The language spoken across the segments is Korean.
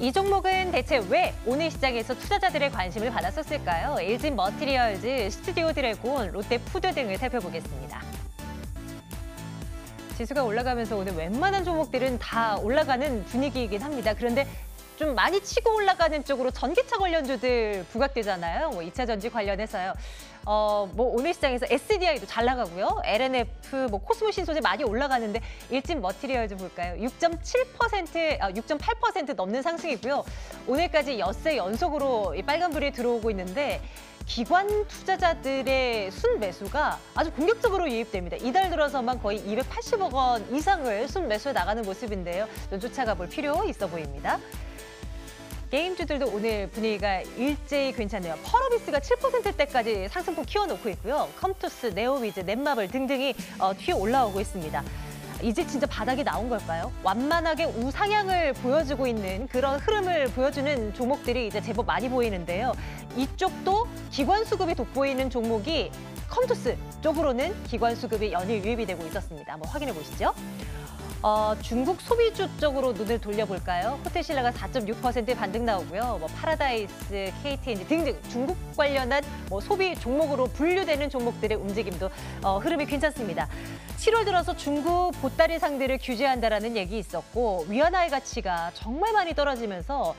이 종목은 대체 왜 오늘 시장에서 투자자들의 관심을 받았었을까요? LG머티리얼즈, 스튜디오 드래곤, 롯데푸드 등을 살펴보겠습니다. 지수가 올라가면서 오늘 웬만한 종목들은 다 올라가는 분위기이긴 합니다. 그런데 좀 많이 치고 올라가는 쪽으로 전기차 관련주들 부각되잖아요. 2차 전지 관련해서요. 오늘 시장에서 SDI도 잘 나가고요. LNF, 코스모 신소재 많이 올라가는데 일진머티리얼즈 볼까요? 6.8% 넘는 상승이고요. 오늘까지 엿새 연속으로 이 빨간불이 들어오고 있는데 기관 투자자들의 순매수가 아주 공격적으로 유입됩니다. 이달 들어서만 거의 280억 원 이상을 순매수해 나가는 모습인데요. 좀 쫓아가 볼 필요 있어 보입니다. 게임주들도 오늘 분위기가 일제히 괜찮네요. 펄어비스가 7%대까지 상승폭 키워놓고 있고요. 컴투스, 네오위즈, 넷마블 등등이 튀어 올라오고 있습니다. 이제 진짜 바닥이 나온 걸까요? 완만하게 우상향을 보여주고 있는 그런 흐름을 보여주는 종목들이 이제 제법 많이 보이는데요. 이쪽도 기관 수급이 돋보이는 종목이 컴투스 쪽으로는 기관 수급이 연일 유입이 되고 있었습니다. 한번 확인해 보시죠. 중국 소비주 쪽으로 눈을 돌려볼까요? 호텔신라가 4.6% 반등 나오고요. 파라다이스, KTNG 등등 중국 관련한 소비 종목으로 분류되는 종목들의 움직임도 흐름이 괜찮습니다. 7월 들어서 중국 보따리 상대를 규제한다라는 얘기 있었고 위안화의 가치가 정말 많이 떨어지면서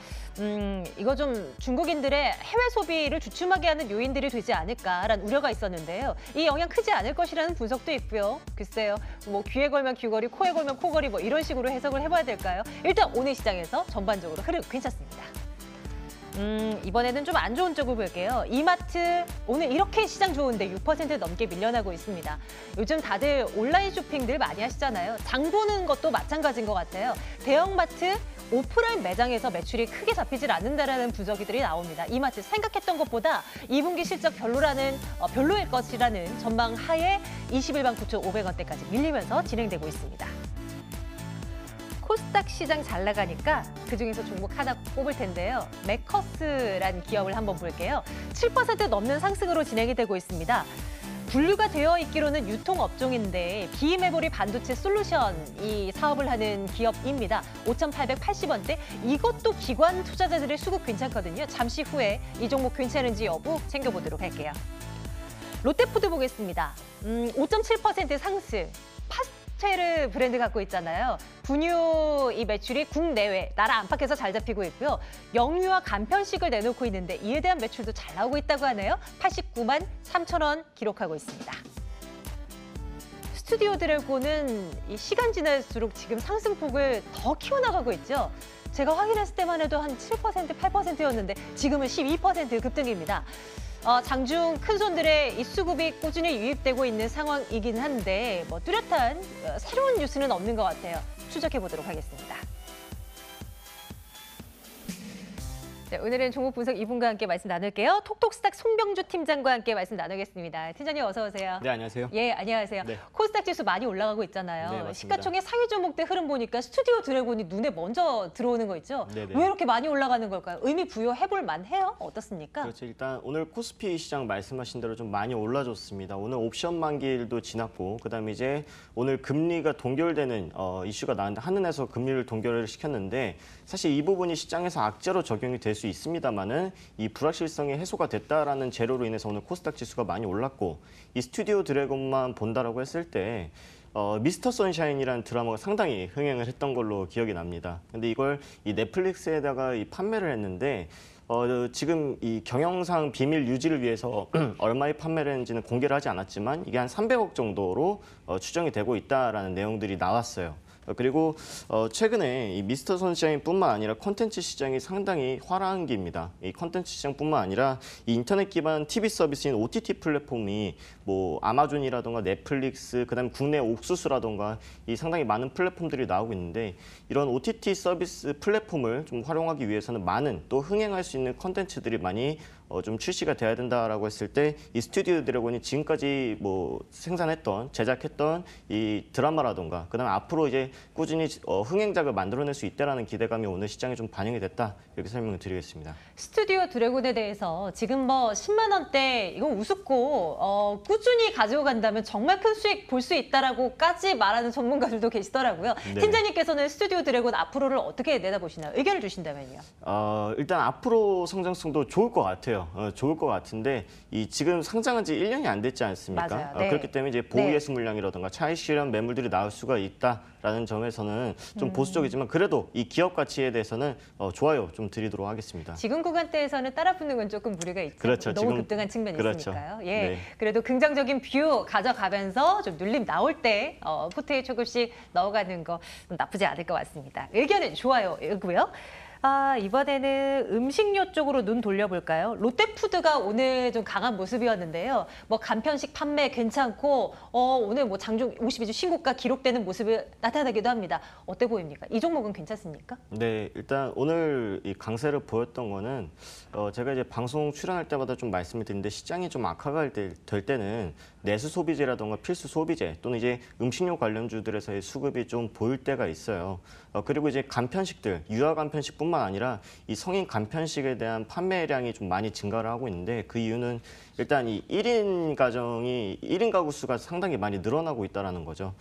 이거 좀 중국인들의 해외 소비를 주춤하게 하는 요인들이 되지 않을까라는 우려가 있었는데요. 이 영향 크지 않을 것이라는 분석도 있고요. 글쎄요, 귀에 걸면 귀걸이, 코에 걸면 코걸이 이런 식으로 해석을 해봐야 될까요? 일단 오늘 시장에서 전반적으로 흐름 괜찮습니다. 이번에는 좀 안 좋은 쪽을 볼게요. 이마트 오늘 이렇게 시장 좋은데 6% 넘게 밀려나고 있습니다. 요즘 다들 온라인 쇼핑들 많이 하시잖아요. 장 보는 것도 마찬가지인 것 같아요. 대형마트 오프라인 매장에서 매출이 크게 잡히질 않는다라는 분석들이 나옵니다. 이마트 생각했던 것보다 2분기 실적 별로일 것이라는 전망 하에 21만 9,500원대까지 밀리면서 진행되고 있습니다. 코스닥 시장 잘 나가니까 그중에서 종목 하나 꼽을 텐데요. 메커스라는 기업을 한번 볼게요. 7% 넘는 상승으로 진행이 되고 있습니다. 분류가 되어 있기로는 유통업종인데 비메모리 반도체 솔루션 이 사업을 하는 기업입니다. 5,880원대. 이것도 기관 투자자들의 수급 괜찮거든요. 잠시 후에 이 종목 괜찮은지 여부 챙겨보도록 할게요. 롯데푸드 보겠습니다. 5.7% 상승. 파스테르 브랜드 갖고 있잖아요. 분유 이 매출이 국내외 나라 안팎에서 잘 잡히고 있고요. 영유아 간편식을 내놓고 있는데 이에 대한 매출도 잘 나오고 있다고 하네요. 89만 3천원 기록하고 있습니다. 스튜디오 드래곤은 이 시간 지날수록 지금 상승폭을 더 키워나가고 있죠. 제가 확인했을 때만 해도 한 7%, 8%였는데 지금은 12% 급등입니다. 장중 큰손들의 이 수급이 꾸준히 유입되고 있는 상황이긴 한데 뚜렷한 새로운 뉴스는 없는 것 같아요. 추적해 보도록 하겠습니다. 네, 오늘은 종목 분석 이분과 함께 말씀 나눌게요. 톡톡스탁 송병주 팀장과 함께 말씀 나누겠습니다. 팀장님 어서 오세요. 네, 안녕하세요. 예, 안녕하세요. 네. 코스닥 지수 많이 올라가고 있잖아요. 네, 맞습니다. 시가총액 상위 종목들 흐름 보니까 스튜디오 드래곤이 눈에 먼저 들어오는 거 있죠? 네네. 왜 이렇게 많이 올라가는 걸까요? 의미 부여해볼 만해요? 어떻습니까? 그렇죠. 일단 오늘 코스피 시장 말씀하신 대로 좀 많이 올라줬습니다. 오늘 옵션 만기일도 지났고 그다음에 이제 오늘 금리가 동결되는 이슈가 나왔는데 한은에서 금리를 동결을 시켰는데 사실 이 부분이 시장에서 악재로 적용이 될 수 있습니다만은 이 불확실성이 해소가 됐다라는 재료로 인해서 오늘 코스닥 지수가 많이 올랐고 이 스튜디오 드래곤만 본다라고 했을 때 미스터 선샤인이라는 드라마가 상당히 흥행을 했던 걸로 기억이 납니다. 근데 이걸 이 넷플릭스에다가 이 판매를 했는데 지금 이 경영상 비밀 유지를 위해서 얼마에 판매를 했는지는 공개를 하지 않았지만 이게 한 300억 정도로 추정이 되고 있다라는 내용들이 나왔어요. 그리고 최근에 이 미스터 선샤인뿐만 아니라 콘텐츠 시장이 상당히 활황기입니다. 이 콘텐츠 시장뿐만 아니라 이 인터넷 기반 TV 서비스인 OTT 플랫폼이 아마존이라던가 넷플릭스, 그다음에 국내 옥수수라던가 이 상당히 많은 플랫폼들이 나오고 있는데 이런 OTT 서비스 플랫폼을 좀 활용하기 위해서는 많은 또 흥행할 수 있는 콘텐츠들이 많이 좀 출시가 돼야 된다라고 했을 때 이 스튜디오 드래곤이 지금까지 뭐 생산했던 제작했던 이 드라마라던가 그다음에 앞으로 이제 꾸준히 흥행작을 만들어낼 수 있다라는 기대감이 오늘 시장에 좀 반영이 됐다 이렇게 설명을 드리겠습니다. 스튜디오 드래곤에 대해서 지금 뭐 10만 원대 이거 우습고 꾸준히 가지고 간다면 정말 큰 수익 볼 수 있다라고까지 말하는 전문가들도 계시더라고요. 네. 팀장님께서는 스튜디오 드래곤 앞으로를 어떻게 내다보시나요? 의견을 주신다면요. 일단 앞으로 성장성도 좋을 것 같아요. 좋을 것 같은데 이 지금 상장한 지 1년이 안 됐지 않습니까? 맞아요. 네. 그렇기 때문에 이제 보호예수 물량이라든가 차익 실현 매물들이 나올 수가 있다라는 점에서는 좀 보수적이지만 그래도 이 기업 가치에 대해서는 좋아요 좀 드리도록 하겠습니다. 지금 구간대에서는 따라붙는 건 조금 무리가 있죠. 그렇죠. 너무 지금 급등한 측면이 그렇죠. 있으니까요. 예, 네. 그래도 긍정적인 뷰 가져가면서 좀 눌림 나올 때 포트에 조금씩 넣어가는 거 나쁘지 않을 것 같습니다. 의견은 좋아요이고요. 이번에는 음식료 쪽으로 눈 돌려볼까요? 롯데푸드가 오늘 좀 강한 모습이었는데요. 뭐 간편식 판매 괜찮고 오늘 뭐 장중 52주 신고가 기록되는 모습이 나타나기도 합니다. 어때 보입니까? 이 종목은 괜찮습니까? 네, 일단 오늘 이 강세를 보였던 거는 제가 이제 방송 출연할 때마다 좀 말씀을 드리는데 시장이 좀 악화가 될 때는 내수 소비재라던가 필수 소비재 또는 이제 음식료 관련주들에서의 수급이 좀 보일 때가 있어요. 그리고 이제 간편식들, 유아 간편식뿐만 아니라 이 성인 간편식에 대한 판매량이 좀 많이 증가를 하고 있는데 그 이유는 일단 이 1인 가구 수가 상당히 많이 늘어나고 있다는 거죠.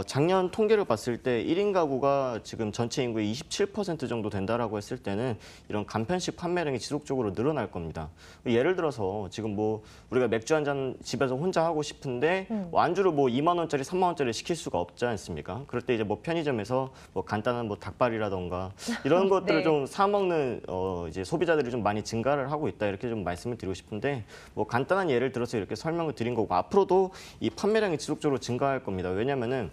작년 통계를 봤을 때 1인 가구가 지금 전체 인구의 27% 정도 된다라고 했을 때는 이런 간편식 판매량이 지속적으로 늘어날 겁니다. 예를 들어서 지금 뭐 우리가 맥주 한 잔 집에서 혼자 하고 싶은데 뭐 안주를 뭐 2만 원짜리, 3만 원짜리 시킬 수가 없지 않습니까? 그럴 때 이제 뭐 편의점에서 뭐 간단한 뭐 닭발이라던가 이런 것들을 네. 좀 사 먹는 이제 소비자들이 좀 많이 증가를 하고 있다 이렇게 좀 말씀을 드리고 싶은데 뭐 간단한 예를 들어서 이렇게 설명을 드린 거고 앞으로도 이 판매량이 지속적으로 증가할 겁니다. 왜냐면은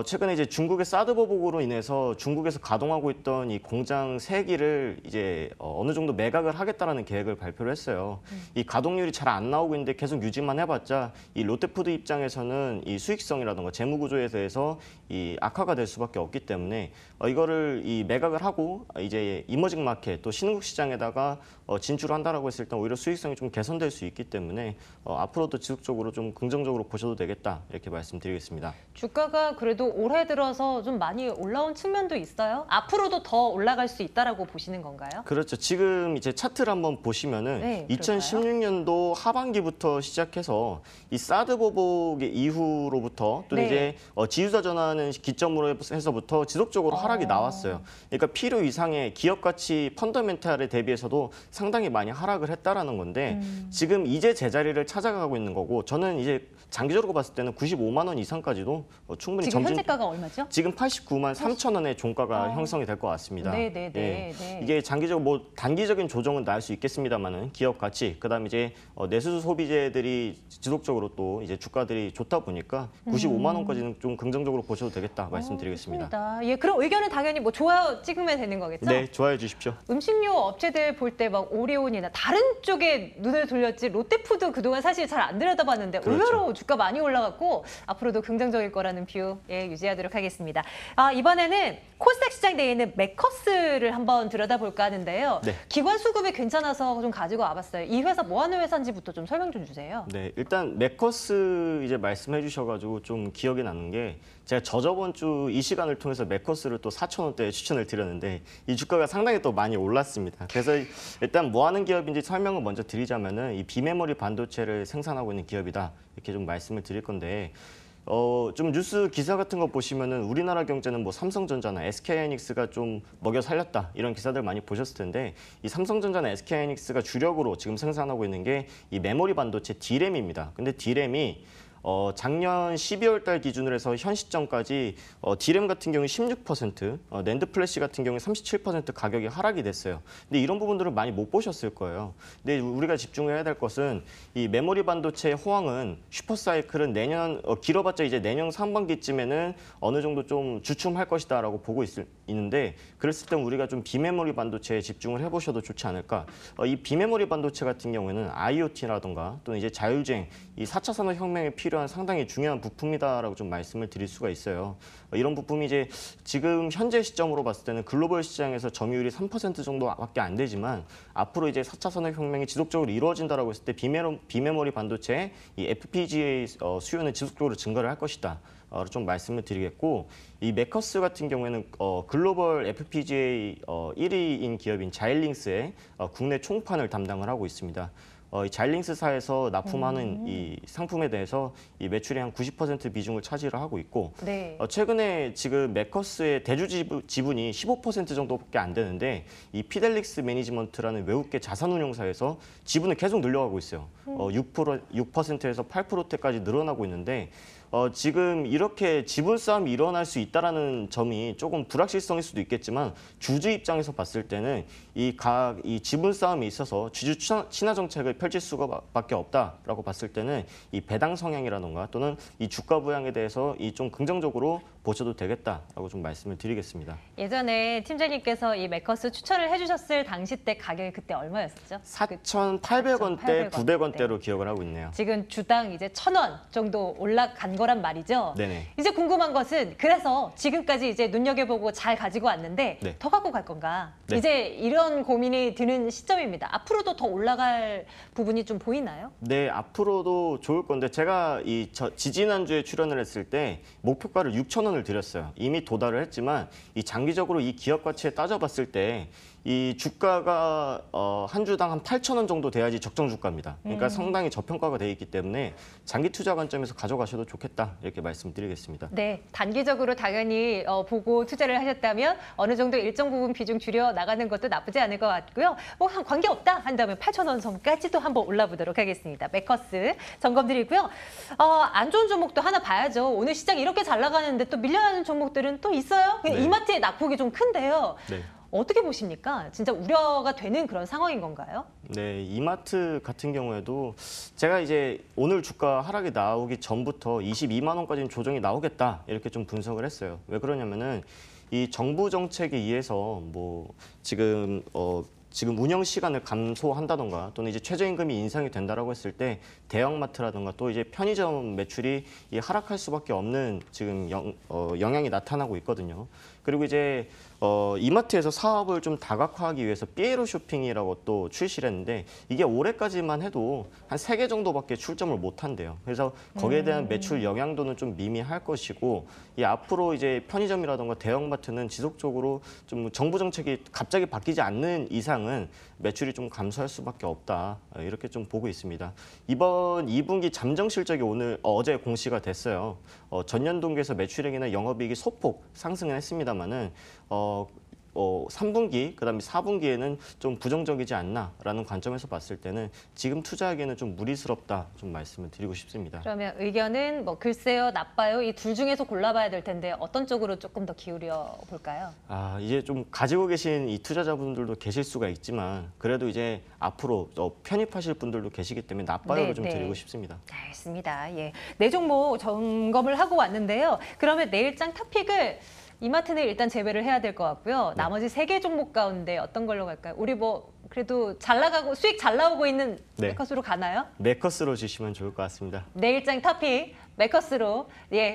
최근에 이제 중국의 사드 보복으로 인해서 중국에서 가동하고 있던 이 공장 3기를 이제 어느 정도 매각을 하겠다라는 계획을 발표를 했어요. 이 가동률이 잘 안 나오고 있는데 계속 유지만 해봤자 이 롯데푸드 입장에서는 이 수익성이라든가 재무 구조에 대해서 이 악화가 될 수밖에 없기 때문에 이거를 이 매각을 하고 이제 이머징 마켓 또 신흥국 시장에다가 진출한다라고 했을 때 오히려 수익성이 좀 개선될 수 있기 때문에 앞으로도 지속적으로 좀 긍정적으로 보셔도 되겠다 이렇게 말씀드리겠습니다. 주가가 그래도 올해 들어서 좀 많이 올라온 측면도 있어요. 앞으로도 더 올라갈 수 있다라고 보시는 건가요? 그렇죠. 지금 이제 차트를 한번 보시면은 네, 2016년도 하반기부터 시작해서 이 사드 보복 이후로부터 또는 네. 이제 지주사 전환을 기점으로 해서부터 지속적으로 하락이 나왔어요. 그러니까 필요 이상의 기업 가치 펀더멘탈에 대비해서도 상당히 많이 하락을 했다라는 건데 지금 이제 제자리를 찾아가고 있는 거고 저는 이제 장기적으로 봤을 때는 95만 원 이상까지도 충분히 지금 현재가가 얼마죠? 지금 89만 3천 원의 종가가 형성이 될 것 같습니다. 네네네. 예. 네. 이게 장기적 뭐 단기적인 조정은 날 수 있겠습니다만은 기업 가치 그다음에 이제 내수 소비재들이 지속적으로 또 이제 주가들이 좋다 보니까 95만 원까지는 좀 긍정적으로 보셔도 되겠다 말씀드리겠습니다. 좋습니다. 예, 그럼 의견은 당연히 뭐 좋아요 찍으면 되는 거겠죠? 네, 좋아해 주십시오. 음식료 업체들 볼 때 막 오리온이나 다른 쪽에 눈을 돌렸지 롯데푸드 그동안 사실 잘 안 들여다봤는데 그렇죠. 의외로 주가 많이 올라갔고 앞으로도 긍정적일 거라는 뷰 유지하도록 하겠습니다. 이번에는 코스닥 시장대에 있는 메커스를 한번 들여다볼까 하는데요. 네. 기관 수급이 괜찮아서 좀 가지고 와봤어요. 이 회사 뭐 하는 회사인지부터 좀 설명 좀 주세요. 네, 일단 메커스 이제 말씀해 주셔가지고 좀 기억이 나는 게 제가 저번 주 이 시간을 통해서 메커스를 또 4,000원대에 추천을 드렸는데 이 주가가 상당히 또 많이 올랐습니다. 그래서 일단 뭐 하는 기업인지 설명을 먼저 드리자면은 이 비메모리 반도체를 생산하고 있는 기업이다 이렇게 좀 말씀을 드릴 건데 좀 뉴스 기사 같은 거 보시면은 우리나라 경제는 뭐 삼성전자나 SK하이닉스가 좀 먹여 살렸다 이런 기사들 많이 보셨을 텐데 이 삼성전자나 SK하이닉스가 주력으로 지금 생산하고 있는 게 이 메모리 반도체 D램입니다. 근데 D램이 작년 12월 달 기준으로 해서 현 시점까지 D램 같은 경우 16%, 낸드 플래시 같은 경우 37% 가격이 하락이 됐어요. 근데 이런 부분들은 많이 못 보셨을 거예요. 근데 우리가 집중해야 될 것은 이 메모리 반도체 호황은 슈퍼사이클은 내년 길어봤자 이제 내년 상반기쯤에는 어느 정도 좀 주춤할 것이다라고 보고 있는데 그랬을 때 우리가 좀 비메모리 반도체에 집중을 해보셔도 좋지 않을까. 이 비메모리 반도체 같은 경우에는 IoT라던가 또는 이제 자율주행, 이 4차 산업혁명에 필요한 상당히 중요한 부품이다라고 좀 말씀을 드릴 수가 있어요. 이런 부품이 이제 지금 현재 시점으로 봤을 때는 글로벌 시장에서 점유율이 3% 정도밖에 안 되지만 앞으로 이제 4차 산업혁명이 지속적으로 이루어진다라고 했을 때 비메모리 반도체의 이 FPGA 수요는 지속적으로 증가를 할 것이다. 좀 말씀을 드리겠고, 이 메커스 같은 경우에는 글로벌 FPGA 1위인 기업인 자일링스의 국내 총판을 담당을 하고 있습니다. 이 자일링스사에서 납품하는 이 상품에 대해서 이 매출의 한 90% 비중을 차지를 하고 있고, 네. 최근에 지금 메커스의 대주 지분이 15% 정도밖에 안 되는데 이 피델릭스 매니지먼트라는 외국계 자산운용사에서 지분을 계속 늘려가고 있어요. 6%에서 8%대까지 늘어나고 있는데 지금 이렇게 지분 싸움이 일어날 수 있다라는 점이 조금 불확실성일 수도 있겠지만 주주 입장에서 봤을 때는 이 지분 싸움에 있어서 주주 친화 정책을 펼칠 수밖에 없다라고 봤을 때는 이 배당 성향이라던가 또는 이 주가 부양에 대해서 이 좀 긍정적으로 보셔도 되겠다라고 좀 말씀을 드리겠습니다. 예전에 팀장님께서 이 메커스 추천을 해주셨을 당시 때 가격이 그때 얼마였었죠? 4,800원대, 900원대로 기억을 하고 있네요. 지금 주당 이제 1,000원 정도 올라간 거란 말이죠. 네네. 이제 궁금한 것은 그래서 지금까지 이제 눈여겨보고 잘 가지고 왔는데 네. 더 갖고 갈 건가? 네. 이제 이런 고민이 드는 시점입니다. 앞으로도 더 올라갈 부분이 좀 보이나요? 네, 앞으로도 좋을 건데 제가 지지난주에 출연을 했을 때 목표가를 6,000원을 드렸어요. 이미 도달을 했지만 이 장기적으로 이 기업 가치에 따져봤을 때 이 주가가 한 주당 한 8,000원 정도 돼야지 적정 주가입니다. 그러니까 상당히 저평가가 돼 있기 때문에 장기 투자 관점에서 가져가셔도 좋겠다 이렇게 말씀드리겠습니다. 네, 단기적으로 당연히 보고 투자를 하셨다면 어느 정도 일정 부분 비중 줄여 나가는 것도 나쁘지 않을 것 같고요. 뭐 관계없다 한다면 8,000원 선까지도 한번 올라보도록 하겠습니다. 메커스 점검드리고요. 안 좋은 종목도 하나 봐야죠. 오늘 시장 이렇게 잘 나가는데 또 밀려나는 종목들은 또 있어요. 네. 이마트의 낙폭이 좀 큰데요. 네. 어떻게 보십니까? 진짜 우려가 되는 그런 상황인 건가요? 네, 이마트 같은 경우에도 제가 이제 오늘 주가 하락이 나오기 전부터 22만 원까지는 조정이 나오겠다 이렇게 좀 분석을 했어요. 왜 그러냐면은 이 정부 정책에 의해서 뭐 지금 운영 시간을 감소한다던가 또는 이제 최저임금이 인상이 된다라고 했을 때 대형마트라든가 또 이제 편의점 매출이 하락할 수밖에 없는 지금 영향이 나타나고 있거든요. 그리고 이제 이마트에서 사업을 좀 다각화하기 위해서 삐에로 쇼핑이라고 또 출시를 했는데 이게 올해까지만 해도 한 3개 정도밖에 출점을 못 한대요. 그래서 거기에 대한 매출 영향도는 좀 미미할 것이고 이 앞으로 이제 편의점이라든가 대형마트는 지속적으로 좀 정부 정책이 갑자기 바뀌지 않는 이상은 매출이 좀 감소할 수밖에 없다. 이렇게 좀 보고 있습니다. 이번 2분기 잠정 실적이 어제 공시가 됐어요. 전년 동기에서 매출액이나 영업이익이 소폭 상승을 했습니다만은 3분기, 그다음에 4분기에는 좀 부정적이지 않나라는 관점에서 봤을 때는 지금 투자하기에는 좀 무리스럽다 좀 말씀을 드리고 싶습니다. 그러면 의견은 뭐 글쎄요, 나빠요 이 둘 중에서 골라봐야 될 텐데 어떤 쪽으로 조금 더 기울여 볼까요? 이제 좀 가지고 계신 이 투자자분들도 계실 수가 있지만 그래도 이제 앞으로 편입하실 분들도 계시기 때문에 나빠요로 좀 드리고 싶습니다. 알겠습니다. 예, 네 종목 점검을 하고 왔는데요. 그러면 내일장 탑픽을 이마트는 일단 제외를 해야 될 것 같고요. 나머지 3개 종목 가운데 어떤 걸로 갈까요? 우리 뭐 그래도 잘 나가고 수익 잘 나오고 있는 네. 메커스로 가나요? 메커스로 주시면 좋을 것 같습니다. 내일장 탑픽 메커스로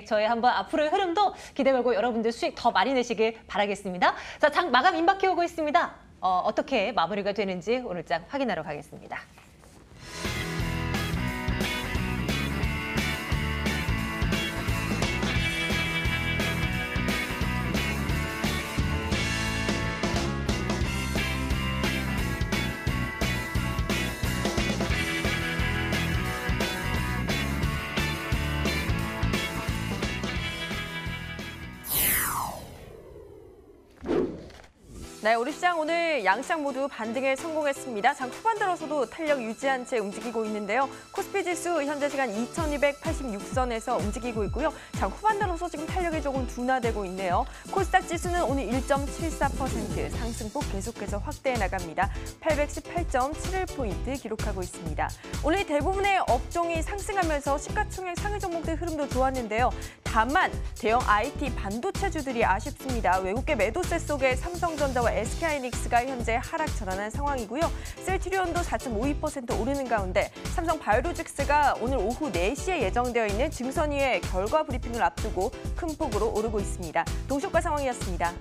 저희 한번 앞으로의 흐름도 기대하고 여러분들 수익 더 많이 내시길 바라겠습니다. 자, 장 마감 임박해 오고 있습니다. 어떻게 마무리가 되는지 오늘 장 확인하러 가겠습니다. 네, 우리 시장 오늘 양시장 모두 반등에 성공했습니다. 장 후반 들어서도 탄력 유지한 채 움직이고 있는데요. 코스피 지수 현재 시간 2286선에서 움직이고 있고요. 장 후반 들어서 지금 탄력이 조금 둔화되고 있네요. 코스닥 지수는 오늘 1.74% 상승폭 계속해서 확대해 나갑니다. 818.71포인트 기록하고 있습니다. 오늘 대부분의 업종이 상승하면서 시가총액 상위 종목들 흐름도 좋았는데요. 다만 대형 IT 반도체주들이 아쉽습니다. 외국계 매도세 속에 삼성전자와 SK하이닉스가 현재 하락 전환한 상황이고요. 셀트리온도 4.52% 오르는 가운데 삼성 바이오로직스가 오늘 오후 4시에 예정되어 있는 증선위의 결과 브리핑을 앞두고 큰 폭으로 오르고 있습니다. 동시효과 상황이었습니다.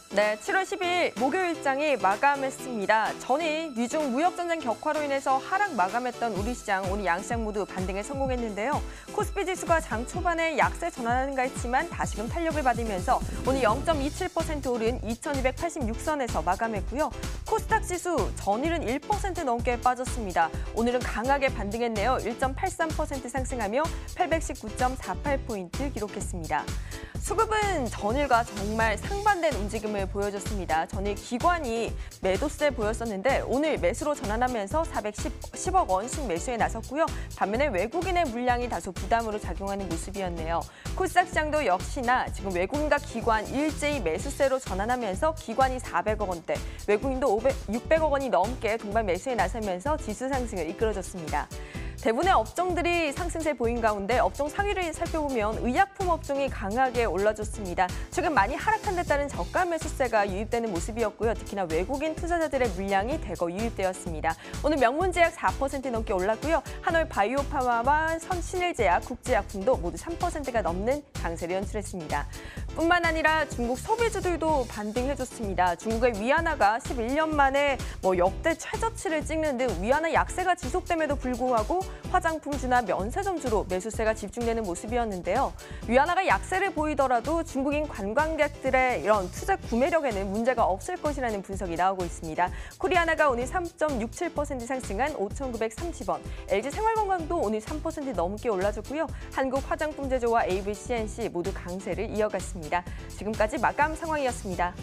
네, 7월 10일 목요일장이 마감했습니다. 전일 미중 무역전쟁 격화로 인해서 하락 마감했던 우리 시장, 오늘 양시장 모두 반등에 성공했는데요. 코스피 지수가 장 초반에 약세 전환하는가 했지만 다시금 탄력을 받으면서 오늘 0.27% 오른 2286선에서 마감했고요. 코스닥 지수 전일은 1% 넘게 빠졌습니다. 오늘은 강하게 반등했네요. 1.83% 상승하며 819.48포인트 기록했습니다. 수급은 전일과 정말 상반된 움직임을 보여줬습니다. 전일 기관이 매도세 보였었는데 오늘 매수로 전환하면서 410억 원씩 매수에 나섰고요. 반면에 외국인의 물량이 다소 부담으로 작용하는 모습이었네요. 코스닥 시장도 역시나 지금 외국인과 기관 일제히 매수세로 전환하면서 기관이 400억 원대, 외국인도 600억 원이 넘게 동반 매수에 나서면서 지수 상승을 이끌어줬습니다. 대부분의 업종들이 상승세 보인 가운데 업종 상위를 살펴보면 의약품 업종이 강하게 올라줬습니다. 최근 많이 하락한 데 따른 저가 매수세가 유입되는 모습이었고요. 특히나 외국인 투자자들의 물량이 대거 유입되었습니다. 오늘 명문제약 4% 넘게 올랐고요. 한올 바이오파마와 신일제약, 국제약품도 모두 3%가 넘는 강세를 연출했습니다. 뿐만 아니라 중국 소비주들도 반등해줬습니다. 중국의 위안화가 11년 만에 역대 최저치를 찍는 등 위안화 약세가 지속됨에도 불구하고 화장품주나 면세점주로 매수세가 집중되는 모습이었는데요. 위안화가 약세를 보이더라도 중국인 관광객들의 이런 투자 구매력에는 문제가 없을 것이라는 분석이 나오고 있습니다. 코리아나가 오늘 3.67% 상승한 5,930원, LG생활건강도 오늘 3% 넘게 올라줬고요. 한국화장품제조와 AVCNC 모두 강세를 이어갔습니다. 지금까지 마감 상황이었습니다.